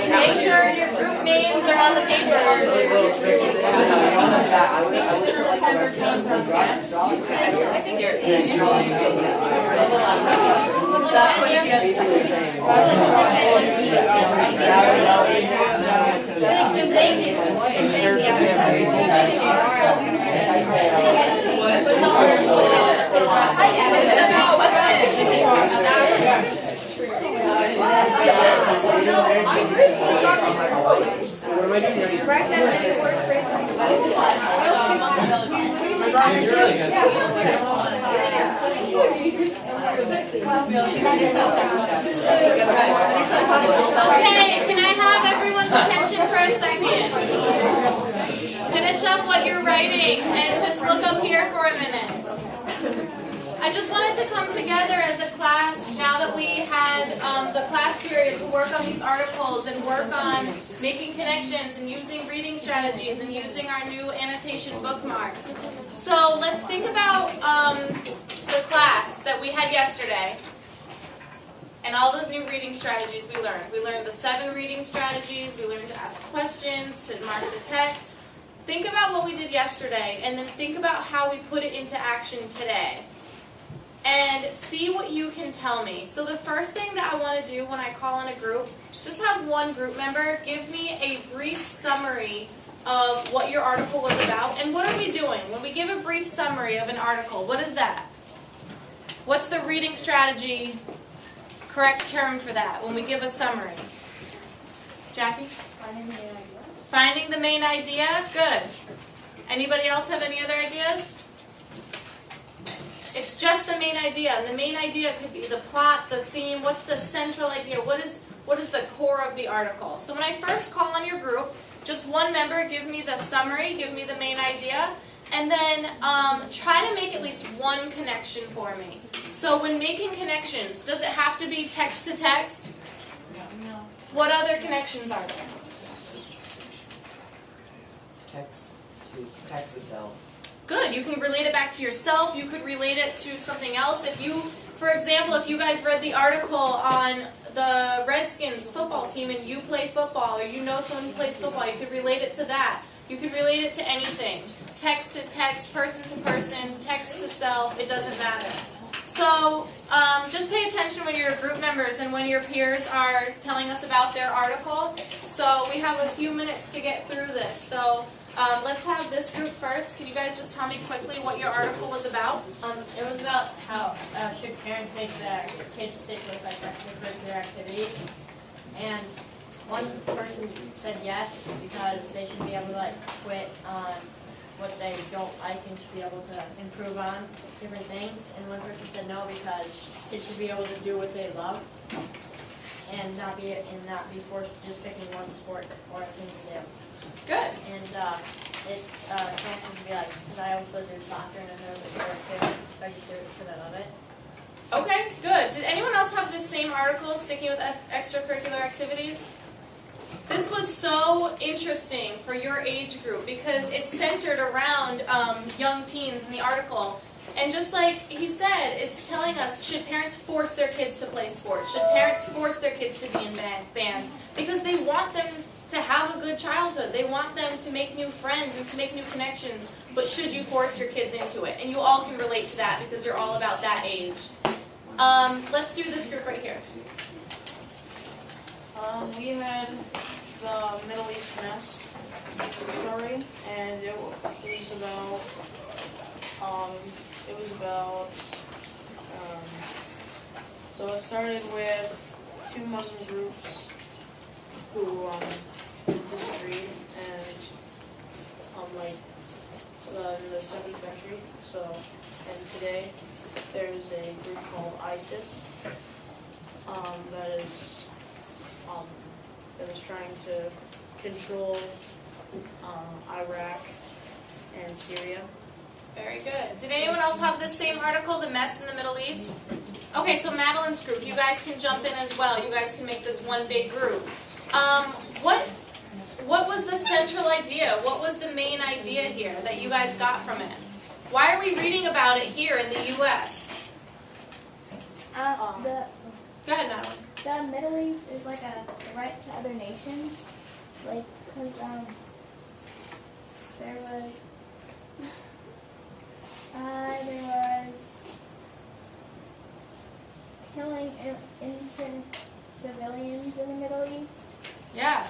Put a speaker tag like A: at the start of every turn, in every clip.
A: Make sure your group names are on the paper. I think you're Okay, can I have everyone's attention for a second? Finish up what you're writing and just look up here for a minute. I just wanted to come together as a class now that we had the class period to work on these articles and work on making connections and using reading strategies and using our new annotation bookmarks. So let's think about the class that we had yesterday and all those new reading strategies we learned. We learned the 7 reading strategies, we learned to ask questions, to mark the text. Think about what we did yesterday and then think about how we put it into action today. And see what you can tell me. So the first thing that I want to do when I call in a group, just have one group member give me a brief summary of what your article was about. And what are we doing? When we give a brief summary of an article, what is that? What's the reading strategy correct term for that when we give a summary? Jackie?
B: Finding the main idea.
A: Finding the main idea? Good. Anybody else have any other ideas? It's just the main idea, and the main idea could be the plot, the theme, what's the central idea, what is the core of the article. So when I first call on your group, just one member give me the summary, give me the main idea, and then try to make at least one connection for me. So when making connections, does it have to be text to text?
B: No.
A: What other connections are there?
C: Text to self.
A: Good. You can relate it back to yourself. You could relate it to something else. If you, for example, if you guys read the article on the Redskins football team and you play football or you know someone who plays football, you could relate it to that. You could relate it to anything. Text to text, person to person, text to self, it doesn't matter. So just pay attention when your group members and when your peers are telling us about their article. So we have a few minutes to get through this. So let's have this group first. Can you guys just tell me quickly what your article was about?
B: It was about how should parents make their kids stick with like extracurricular activities, and one person said yes because they should be able to like quit on what they don't like and should be able to improve on different things, and one person said no because kids should be able to do what they love and not be forced to just picking one sport or thing to do.
A: Good.
B: And it connected to be like, because I also do soccer and I know that you're registered because I love it.
A: Okay, good. Did anyone else have this same article, sticking with extracurricular activities? This was so interesting for your age group because it's centered around young teens in the article. And just like he said, it's telling us, should parents force their kids to play sports? Should parents force their kids to be in band? Because they want them to have a good childhood. They want them to make new friends and to make new connections. But should you force your kids into it? And you all can relate to that because you're all about that age. Let's do this group right here.
B: We had the Middle East mess story, and it was about, so it started with two Muslim groups who disagreed, and in the 7th century. So, and today there's a group called ISIS that is trying to control Iraq and Syria.
A: Very good. Did anyone else have this same article, The Mess in the Middle East? Okay, so Madeline's group, you guys can jump in as well. You guys can make this one big group. What was the central idea? What was the main idea here that you guys got from it? Why are we reading about it here in the U.S.? Go ahead, Madeline.
D: The Middle East is like a right to other nations, like, because there was killing innocent civilians in the Middle East.
A: Yeah,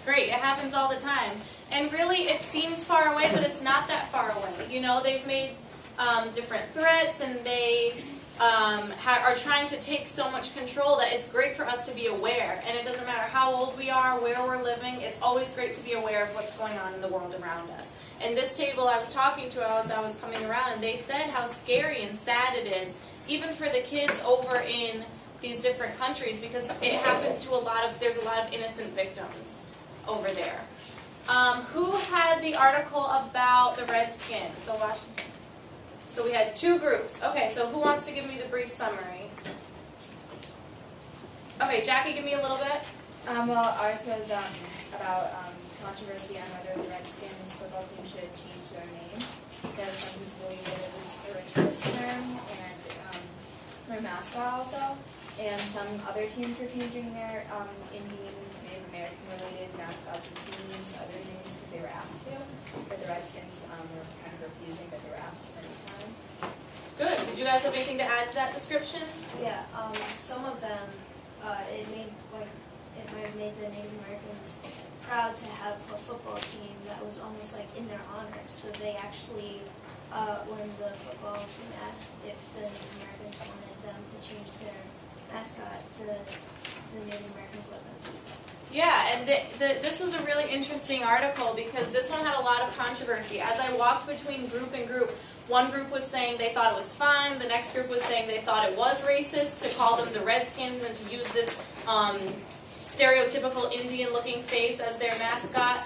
A: great. It happens all the time. And really, it seems far away, but it's not that far away. You know, they've made different threats, and they are trying to take so much control that it's great for us to be aware. And it doesn't matter how old we are, where we're living, it's always great to be aware of what's going on in the world around us. And this table I was talking to as I was coming around, and they said how scary and sad it is, even for the kids over in these different countries, because it happens to there's a lot of innocent victims over there. Who had the article about the Redskins, the Washington? So we had two groups. Okay, so who wants to give me the brief summary? Okay, Jackie, give me a little bit.
E: Well, ours was about controversy on whether the Redskins football team should change their name, because some people believe that it was a racist term, and their mascot also, and some other teams were changing their Indian, Native American related mascots and teams, other names, because they were asked to, but the Redskins were kind of refusing, but they were asked to many times.
A: Good. Did you guys have anything to add to that description?
F: Yeah, some of them, it might have made the Native Americans proud to have a football team that was almost like in their honor. So they actually, when the football team asked if the Native Americans wanted them to change their mascot, the Native Americans let them.
A: Yeah, and this was a really interesting article because this one had a lot of controversy. As I walked between group and group, one group was saying they thought it was fine, the next group was saying they thought it was racist to call them the Redskins and to use this stereotypical Indian-looking face as their mascot.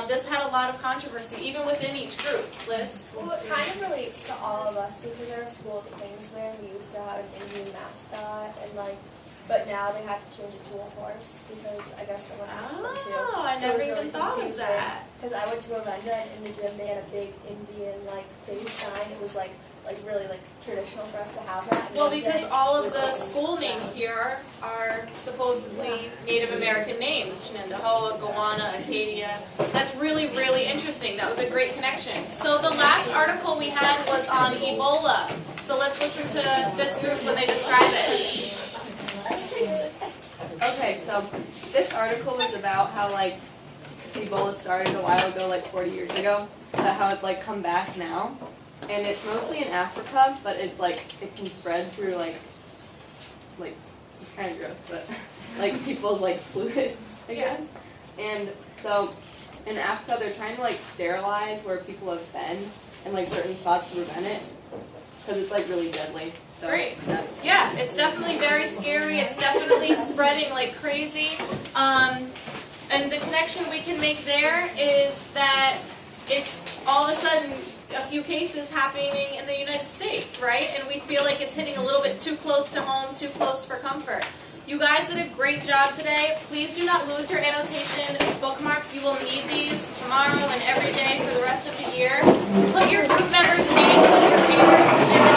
A: This had a lot of controversy, even within each group. Liz?
E: Well, it kind of relates to all of us, because our school at Kingsland, we used to have an Indian mascot, and but now they have to change it to a horse, because I guess someone asked them to.
A: Oh, I never even thought of that.
E: Because I went to Avenda, and in the gym they had a big Indian face sign. It was really traditional for us to have that. And
A: Well,
E: one
A: because
E: day
A: all of
E: was
A: the
E: like-
A: school names here are supposedly Native American names. Shenandoah, Gowanna, Acadia. That's really, really interesting. That was a great connection. So the last article we had was on Ebola. So let's listen to this group when they describe it.
G: Okay, so this article was about how Ebola started a while ago, 40 years ago, but how it's come back now. And it's mostly in Africa, but it's it can spread through it's kind of gross, but people's fluids, I guess. And so in Africa, they're trying to sterilize where people have been in certain spots to prevent it, because it's really deadly. So
A: Great. Yeah, it's definitely very scary. It's definitely spreading like crazy. And the connection we can make there is that it's all of a sudden a few cases happening in the United States, right? And we feel like it's hitting a little bit too close to home, too close for comfort. You guys did a great job today. Please do not lose your annotation bookmarks. You will need these tomorrow and every day for the rest of the year. Put your group members' names on your papers.